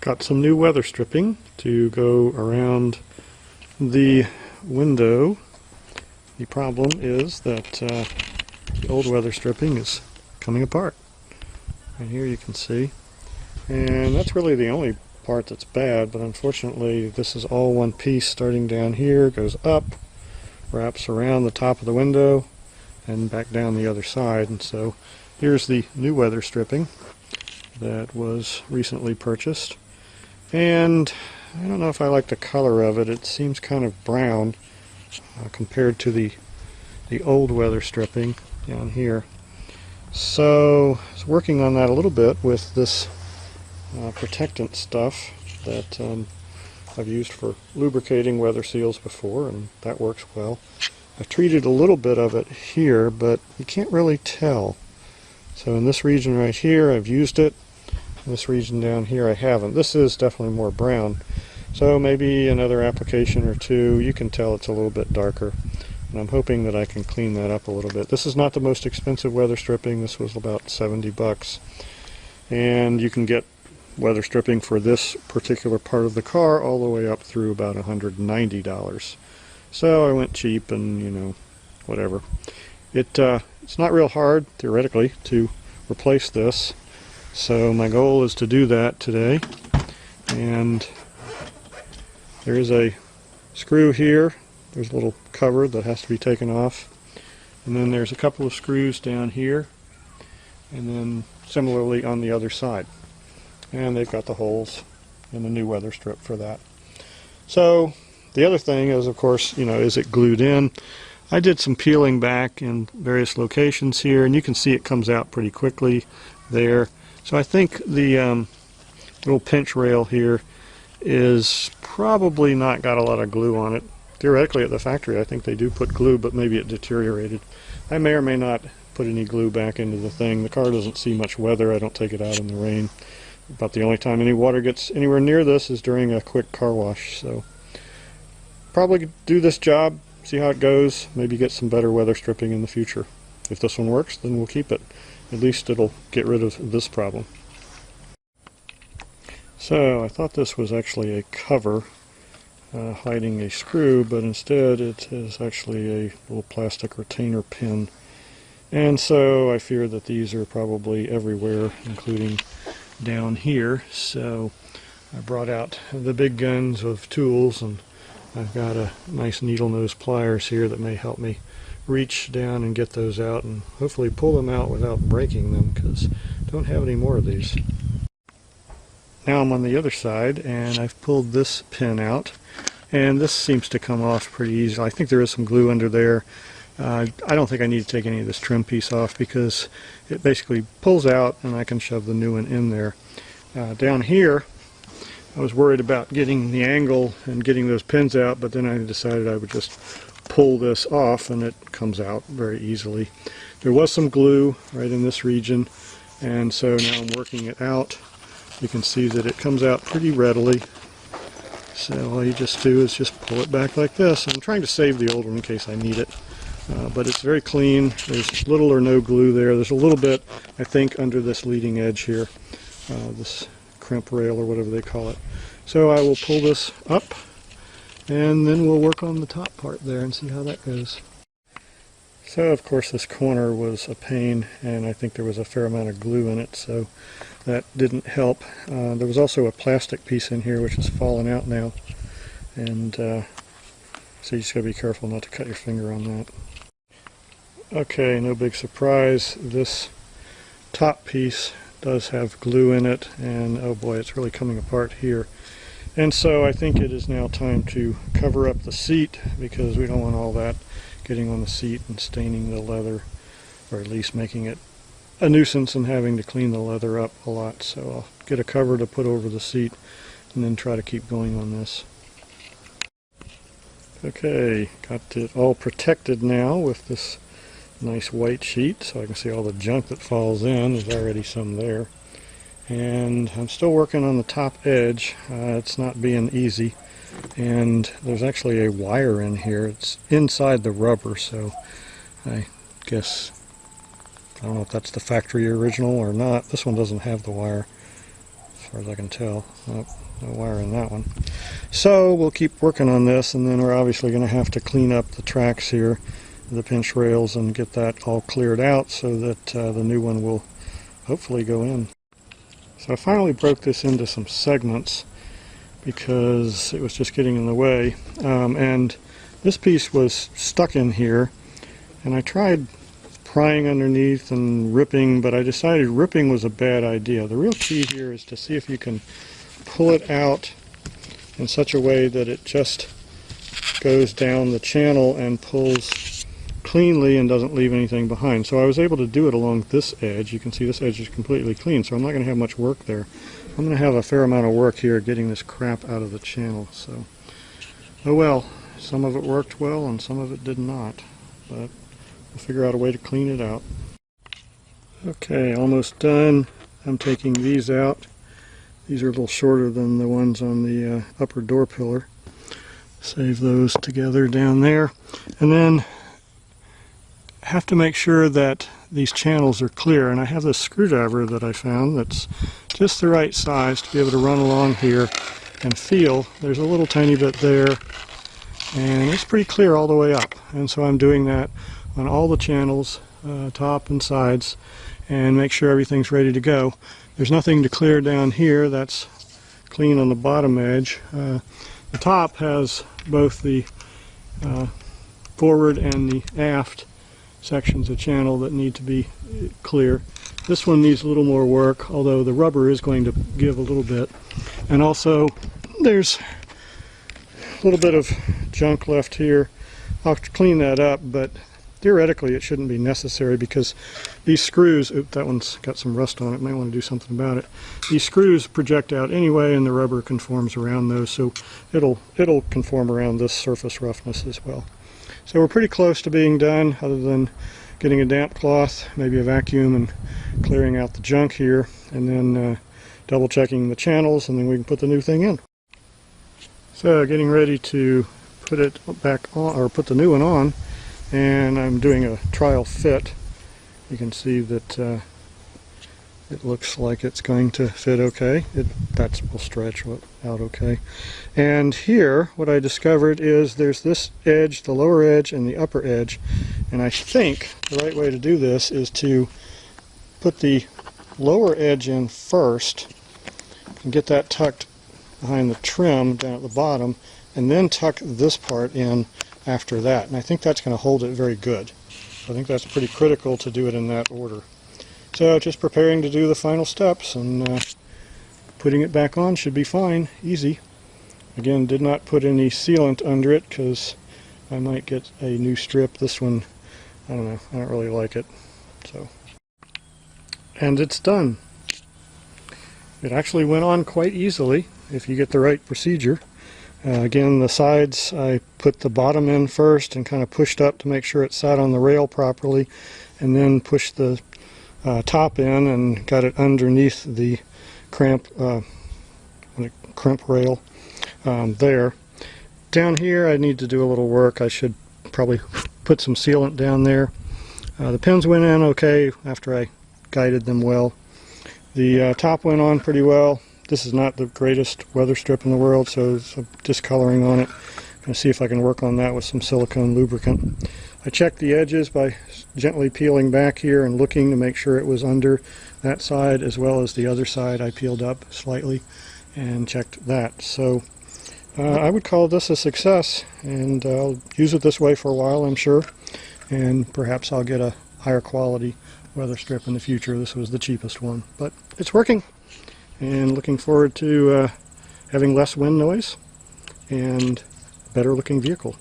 Got some new weather stripping to go around the window. The problem is that the old weather stripping is coming apart. And here you can see. And that's really the only part that's bad, but unfortunately this is all one piece starting down here, goes up, wraps around the top of the window, and back down the other side. And so here's the new weather stripping that was recently purchased. And I don't know if I like the color of it. It seems kind of brown compared to the old weather stripping down here. So I was working on that a little bit with this protectant stuff that I've used for lubricating weather seals before, and that works well. I've treated a little bit of it here, but you can't really tell. So in this region right here I've used it. This region down here I haven't. This is definitely more brown. So maybe another application or two, you can tell it's a little bit darker. And I'm hoping that I can clean that up a little bit. This is not the most expensive weather stripping. This was about 70 bucks. And you can get weather stripping for this particular part of the car all the way up through about $190. So I went cheap and, you know, whatever. It's not real hard, theoretically, to replace this. So my goal is to do that today. And there is a screw here. There's a little cover that has to be taken off. And then there's a couple of screws down here. And then similarly on the other side. And they've got the holes in the new weather strip for that. So the other thing is, of course, you know, is it glued in? I did some peeling back in various locations here, and you can see it comes out pretty quickly there. So I think the little pinch rail here is probably not got a lot of glue on it. Theoretically at the factory I think they do put glue, but maybe it deteriorated. I may or may not put any glue back into the thing. The car doesn't see much weather. I don't take it out in the rain. About the only time any water gets anywhere near this is during a quick car wash. So probably do this job, see how it goes, maybe get some better weather stripping in the future. If this one works, then we'll keep it. At least it'll get rid of this problem. So I thought this was actually a cover hiding a screw, but instead it is actually a little plastic retainer pin. And so I fear that these are probably everywhere, including down here. So I brought out the big guns of tools, and I've got a nice needle nose pliers here that may help me reach down and get those out and hopefully pull them out without breaking them, because I don't have any more of these. Now I'm on the other side and I've pulled this pin out, and this seems to come off pretty easily. I think there is some glue under there. I don't think I need to take any of this trim piece off because it basically pulls out and I can shove the new one in there. Down here I was worried about getting the angle and getting those pins out, but then I decided I would just pull this off and it comes out very easily. There was some glue right in this region, and so now I'm working it out. You can see that it comes out pretty readily. So all you just do is just pull it back like this. I'm trying to save the old one in case I need it. But it's very clean. There's little or no glue there. There's a little bit, I think, under this leading edge here, this crimp rail or whatever they call it. So I will pull this up, and then we'll work on the top part there and see how that goes. So of course this corner was a pain, and I think there was a fair amount of glue in it, so that didn't help. There was also a plastic piece in here which has fallen out now, and so you just gotta be careful not to cut your finger on that. Okay, no big surprise. This top piece does have glue in it, and oh boy, it's really coming apart here. And so I think it is now time to cover up the seat, because we don't want all that getting on the seat and staining the leather, or at least making it a nuisance and having to clean the leather up a lot. So I'll get a cover to put over the seat and then try to keep going on this. Okay, got it all protected now with this nice white sheet, so I can see all the junk that falls in. There's already some there. And I'm still working on the top edge. It's not being easy. And there's actually a wire in here. It's inside the rubber, so I guess, I don't know if that's the factory original or not. This one doesn't have the wire. far as I can tell. Oh, no wire in that one. So we'll keep working on this, and then we're obviously going to have to clean up the tracks here, the pinch rails, and get that all cleared out so that the new one will hopefully go in. So I finally broke this into some segments because it was just getting in the way, and this piece was stuck in here, and I tried prying underneath and ripping, but I decided ripping was a bad idea. The real key here is to see if you can pull it out in such a way that it just goes down the channel and pulls cleanly and doesn't leave anything behind. So I was able to do it along this edge. You can see this edge is completely clean, so I'm not going to have much work there. I'm going to have a fair amount of work here getting this crap out of the channel. So, oh well, some of it worked well and some of it did not, but we'll figure out a way to clean it out. Okay, almost done. I'm taking these out. These are a little shorter than the ones on the upper door pillar. Save those together down there. And then have to make sure that these channels are clear. And I have this screwdriver that I found that's just the right size to be able to run along here and feel. There's a little tiny bit there, and it's pretty clear all the way up. And so I'm doing that on all the channels, top and sides, and make sure everything's ready to go. There's nothing to clear down here. That's clean on the bottom edge. The top has both the forward and the aft sections of channel that need to be clear. This one needs a little more work, although the rubber is going to give a little bit. And also there's a little bit of junk left here. I'll clean that up, but theoretically it shouldn't be necessary because these screws, oops, that one's got some rust on it, might want to do something about it. These screws project out anyway, and the rubber conforms around those, so it'll conform around this surface roughness as well. So we're pretty close to being done, other than getting a damp cloth, maybe a vacuum, and clearing out the junk here, and then double checking the channels, and then we can put the new thing in. So getting ready to put it back on, or put the new one on, and I'm doing a trial fit. You can see that it looks like it's going to fit okay. That will stretch out okay. And here what I discovered is there's this edge, the lower edge, and the upper edge, and I think the right way to do this is to put the lower edge in first and get that tucked behind the trim down at the bottom, and then tuck this part in after that. And I think that's going to hold it very good. I think that's pretty critical to do it in that order. So just preparing to do the final steps, and putting it back on should be fine, easy. Again, did not put any sealant under it because I might get a new strip. This one, I don't know, I don't really like it. So, and it's done. It actually went on quite easily if you get the right procedure. Again, the sides, I put the bottom in first and kind of pushed up to make sure it sat on the rail properly, and then pushed the top in and got it underneath the crimp rail there. Down here I need to do a little work. I should probably put some sealant down there. The pins went in okay after I guided them well. The top went on pretty well. This is not the greatest Weatherstrip in the world, so there's some discoloring on it. I'm going to see if I can work on that with some silicone lubricant. I checked the edges by gently peeling back here and looking to make sure it was under that side as well as the other side. I peeled up slightly and checked that. So I would call this a success, and I'll use it this way for a while, I'm sure, and perhaps I'll get a higher quality Weatherstrip in the future. This was the cheapest one, but it's working, and looking forward to having less wind noise and better looking vehicle.